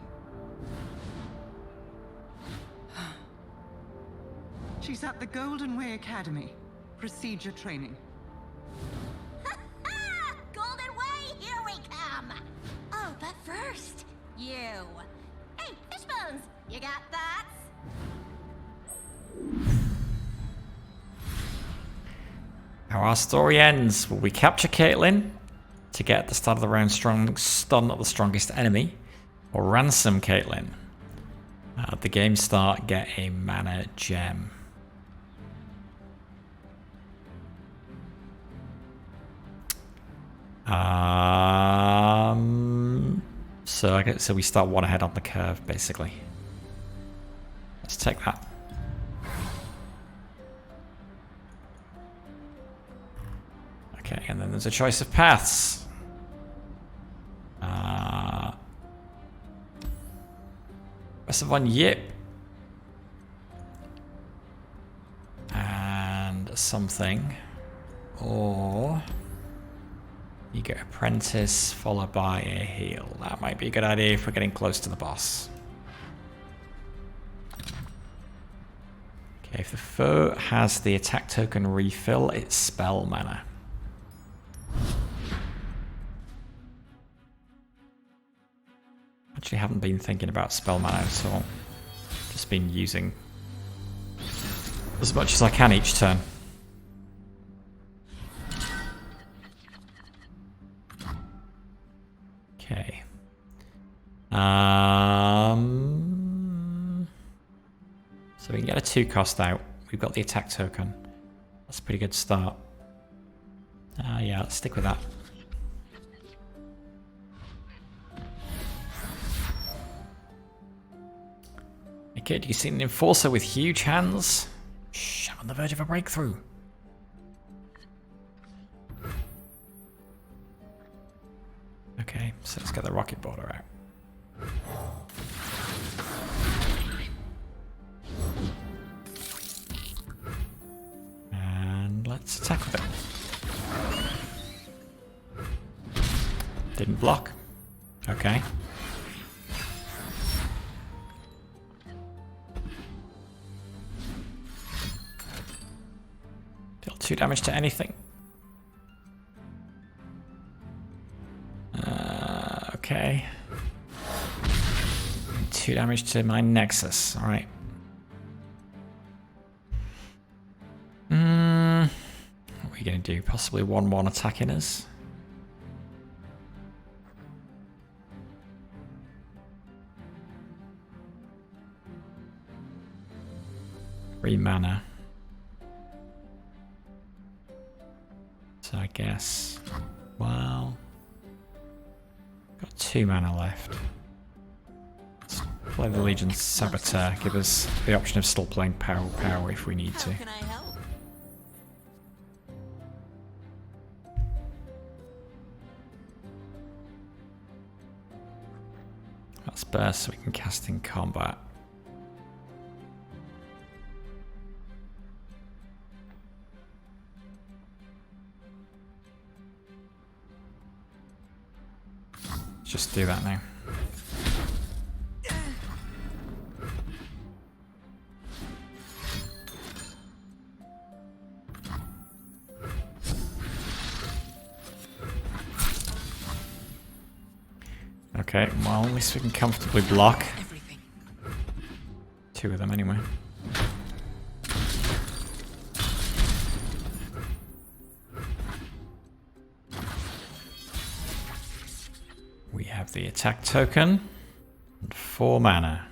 She's at the Golden Way Academy. Procedure training. Golden Way, here we come. Oh, but first, You. Hey, Fishbones, you got thoughts? How our story ends. Will we capture Caitlyn to get at the start of the round stun of the strongest enemy? Or ransom Caitlyn? At the game start, get a mana gem. So we start 1 ahead on the curve, basically. Let's take that. Okay, and then there's a choice of paths. Rest of one yip. And something. Or you get apprentice followed by a heal. That might be a good idea if we're getting close to the boss. Okay, if the foe has the attack token refill, it's spell mana. Actually haven't been thinking about spell mana at all. Just been using as much as I can each turn. Okay. So we can get a 2 cost out. We've got the attack token. That's a pretty good start. Yeah, let's stick with that. Okay, do you see an enforcer with huge hands? Shh, I'm on the verge of a breakthrough. Okay, so let's get the rocket border out. And let's attack with it. Didn't block. Okay. Deal 2 damage to anything. Okay. 2 damage to my Nexus. Alright. What are we going to do? Possibly 1-1 attacking us. Free mana. So I guess, well, got 2 mana left. Let's play the Legion's Saboteur, give us the option of still playing power if we need to. How can I help? That's burst so we can cast in combat. Just do that now. Okay, well, at least we can comfortably block. Everything. 2 of them anyway. We have the attack token and 4 mana.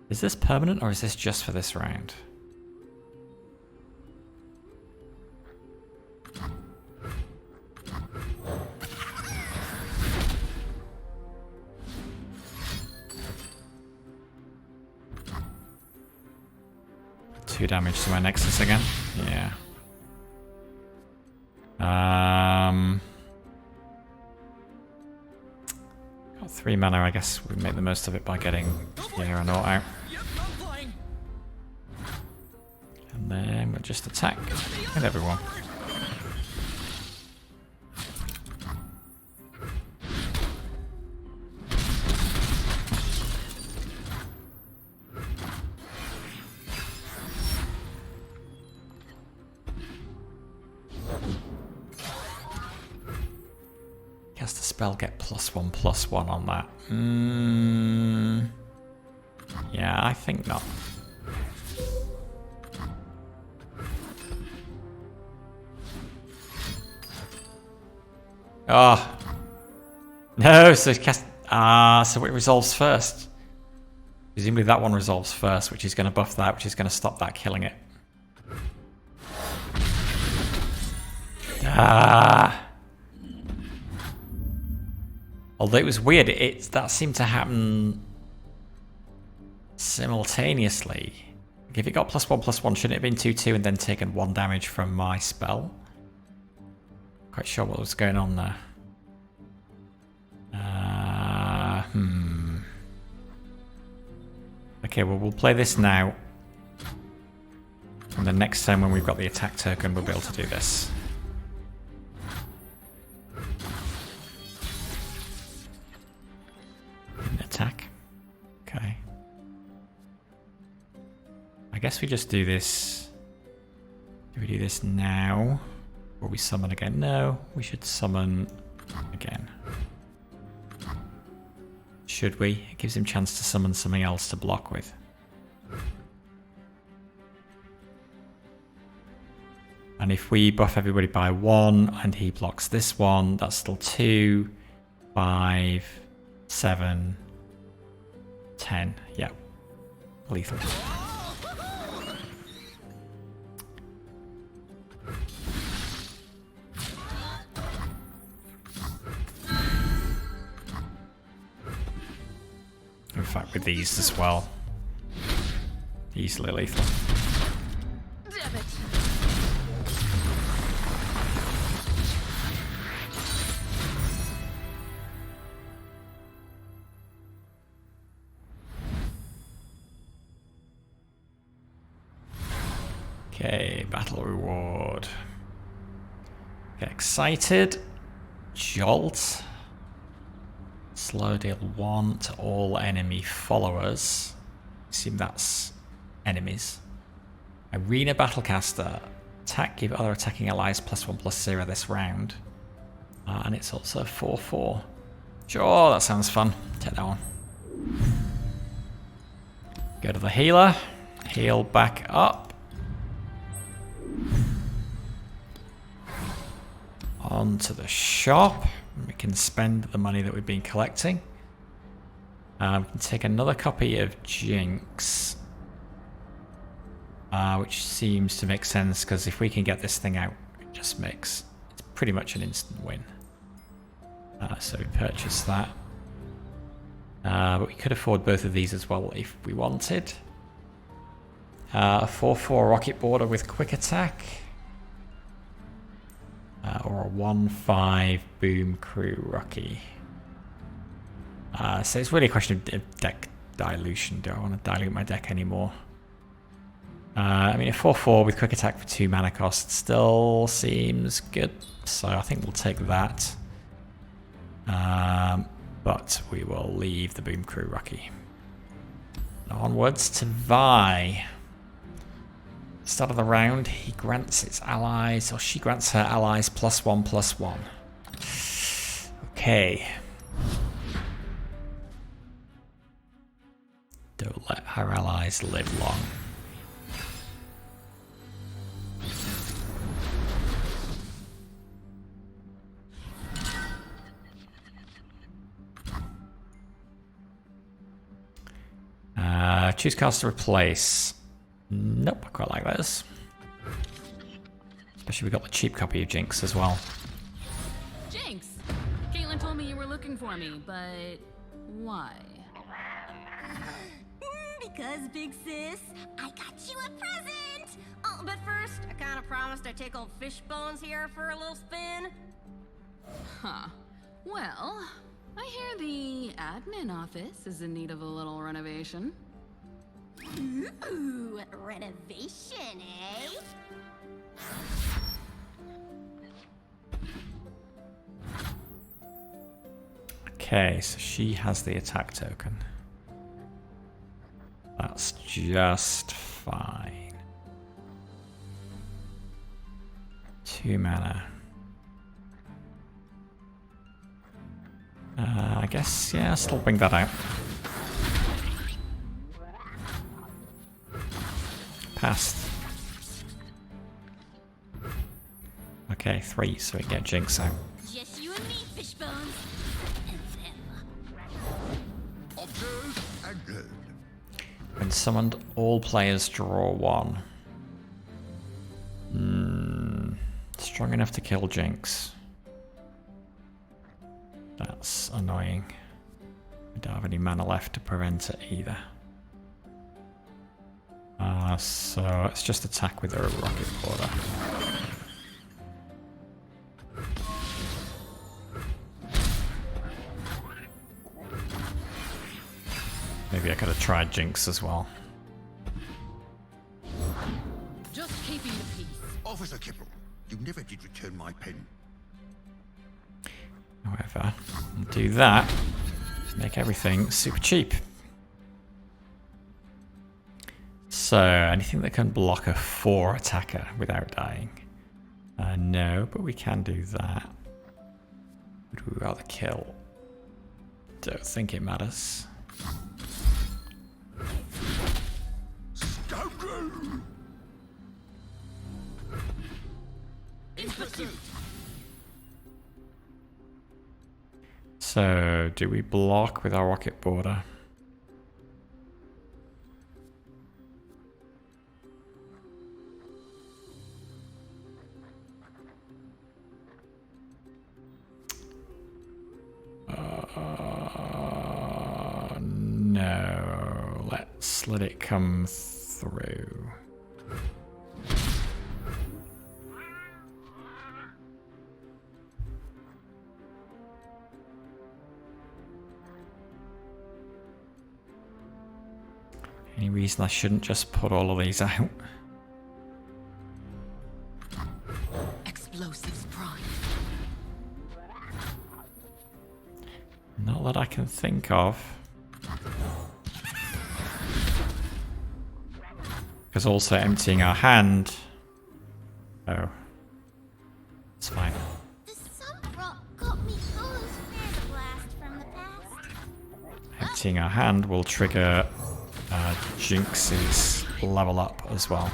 Is this permanent or is this just for this round? Two damage to my Nexus again. Yeah. Got 3 mana, I guess we make the most of it by getting an ult out. And then we'll just attack with everyone. Cast a spell, get +1/+1 on that. Yeah, I think not. Oh. No, so cast... so it resolves first. Presumably that one resolves first, which is going to buff that, which is going to stop that killing it. Although it was weird, that seemed to happen simultaneously. If it got +1/+1, shouldn't it have been 2/2 and then taken 1 damage from my spell? Quite sure what was going on there. Okay, well, we'll play this now. And then next time when we've got the attack token, we'll be able to do this. Attack. Okay. I guess we just do this. Do we do this now? Or we summon again? No, we should summon again. Should we? It gives him a chance to summon something else to block with. And if we buff everybody by 1 and he blocks this one, that's still 2, 5, 7, 10. Yeah. Lethal. In fact, with these as well. Easily lethal. Damn it. Okay, battle reward. Get excited. Jolt. Slow deal 1 to all enemy followers. Assume that's enemies. Arena Battlecaster. Attack, give other attacking allies +1/+0 this round. And it's also 4/4. Sure, that sounds fun. Take that one. Go to the healer. Heal back up. On to the shop. We can spend the money that we've been collecting. We can take another copy of Jinx. Which seems to make sense, because if we can get this thing out, it just makes... It's pretty much an instant win. So we purchase that. But we could afford both of these as well if we wanted. A 4/4 rocket border with quick attack. Or a 1/5 boom crew Rocky. So it's really a question of deck dilution. Do I want to dilute my deck anymore? I mean, a 4/4 with quick attack for 2 mana cost still seems good. So I think we'll take that. But we will leave the boom crew Rocky. Onwards to Vi. Start of the round, he grants its allies, or she grants her allies +1/+1. Okay. Don't let her allies live long. Choose cards to replace. Nope, I quite like those. Especially we got the cheap copy of Jinx as well. Jinx! Caitlin told me you were looking for me, but why? Because, big sis, I got you a present! Oh, but first, I kinda promised I'd take old Fishbones here for a little spin. Huh. Well, I hear the admin office is in need of a little renovation. Ooh, renovation, eh? Okay, so she has the attack token. That's just fine. 2 mana. I guess, yeah, I'll still bring that out. Passed. Okay, 3, so we get Jinx out. Just you and me, Fishbones. And them. Observe and good. When summoned, all players draw 1. Strong enough to kill Jinx. That's annoying. We don't have any mana left to prevent it either. So let's just attack with a rocket border. Maybe I could have tried Jinx as well. Just keeping the peace. Officer Kipple, you never did return my pen. However, I'll do that to make everything super cheap. So, anything that can block a 4 attacker without dying. No, but we can do that. Would we rather kill? Don't think it matters. Scoundrel! In pursuit. So, do we block with our rocket border? No, let's let it come through. Any reason I shouldn't just put all of these out? Explosives prime. Not that I can think of. Because also emptying our hand. Oh. It's fine. The sump rock got me close. There's a blast from the past. Emptying our hand will trigger Jinx's level up as well.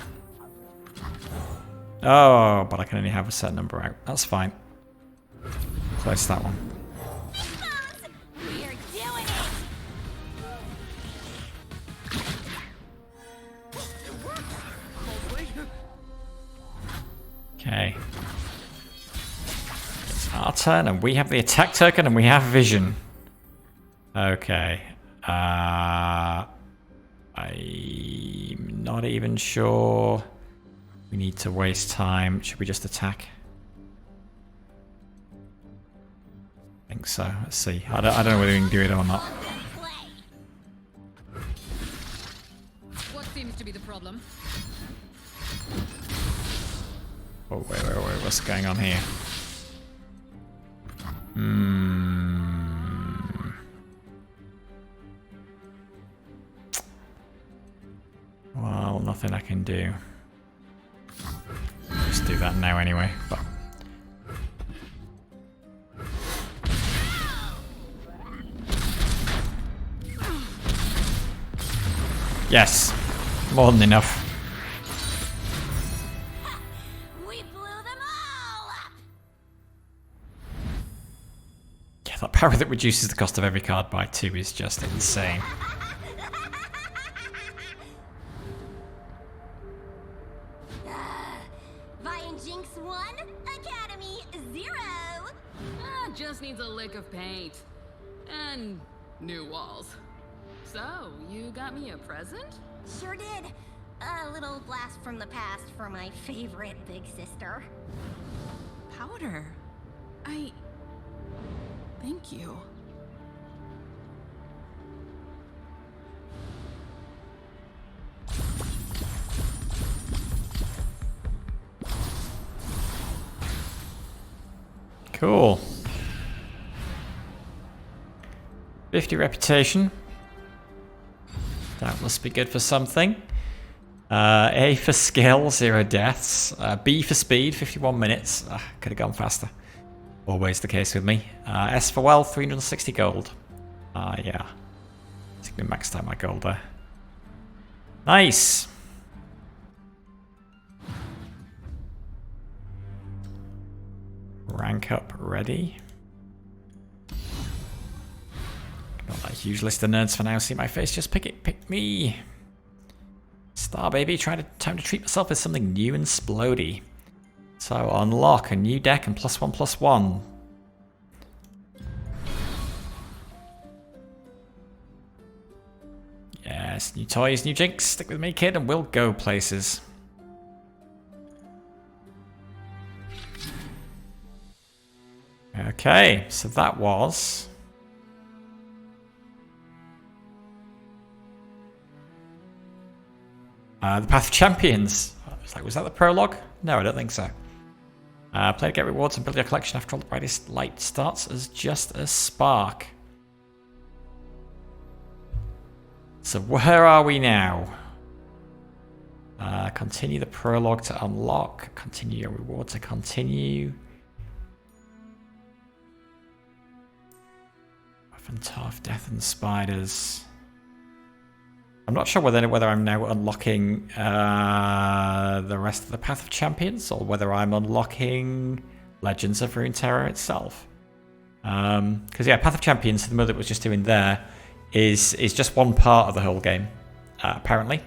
Oh, but I can only have a set number out. That's fine. Place that one. We're doing it! Okay. It's our turn, and we have the attack token, and we have vision. Okay. I'm not even sure we need to waste time. Should we just attack? I think so. Let's see. I don't know whether we can do it or not. What seems to be the problem? Oh, wait. What's going on here? Well, nothing I can do. Just do that now anyway. But yes, more than enough. We blew them all up! Yeah, that power that reduces the cost of every card by 2 is just insane. Vine Jinx 1, Academy 0! Just needs a lick of paint. And new walls. So, you got me a present? Sure did. A little blast from the past for my favorite big sister. Powder. Thank you. Cool. 50 reputation. That must be good for something. A for skill, 0 deaths. B for speed, 51 minutes. Could have gone faster. Always the case with me. S for wealth, 360 gold. Yeah. I think we maxed out my gold there. Nice. Rank up ready. Got that huge list of nerds for now. See my face? Just pick it. Pick me. Star baby. Time to treat myself with something new and splody. So unlock a new deck and +1/+1. Yeah, Yes, new toys, new jinx. Stick with me, kid, and we'll go places. Okay, so that was... the Path of Champions. Was that the prologue? No, I don't think so. Play to get rewards and build your collection after all. The brightest light starts as just a spark. So where are we now? Continue the prologue to unlock. Continue your reward to continue. Weapon tough, death and spiders. I'm not sure whether I'm now unlocking the rest of the Path of Champions or whether I'm unlocking Legends of Runeterra itself. Because yeah, Path of Champions, the mode that was just doing there, is just one part of the whole game, apparently.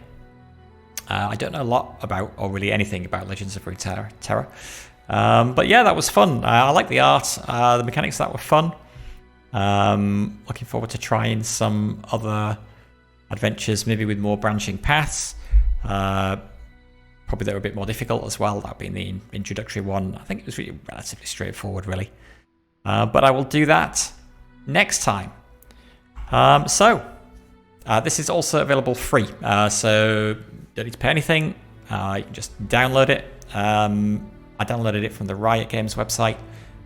I don't know a lot about, or really anything about Legends of Runeterra. But yeah, that was fun. I like the art. The mechanics of that were fun. Looking forward to trying some other adventures, maybe with more branching paths. Probably they're a bit more difficult as well, that being the introductory one. I think it was really relatively straightforward, really. But I will do that next time. This is also available free, so don't need to pay anything. You can just download it. I downloaded it from the Riot Games website,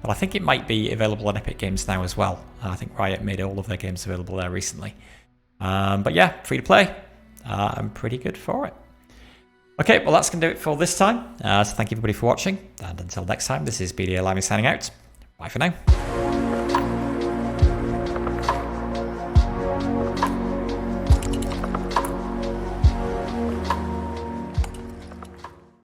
but I think it might be available on Epic Games now as well. I think Riot made all of their games available there recently. But yeah, free to play. I'm pretty good for it. Okay, well that's going to do it for this time. So thank you everybody for watching, and until next time, this is BDA Limey signing out. Bye for now.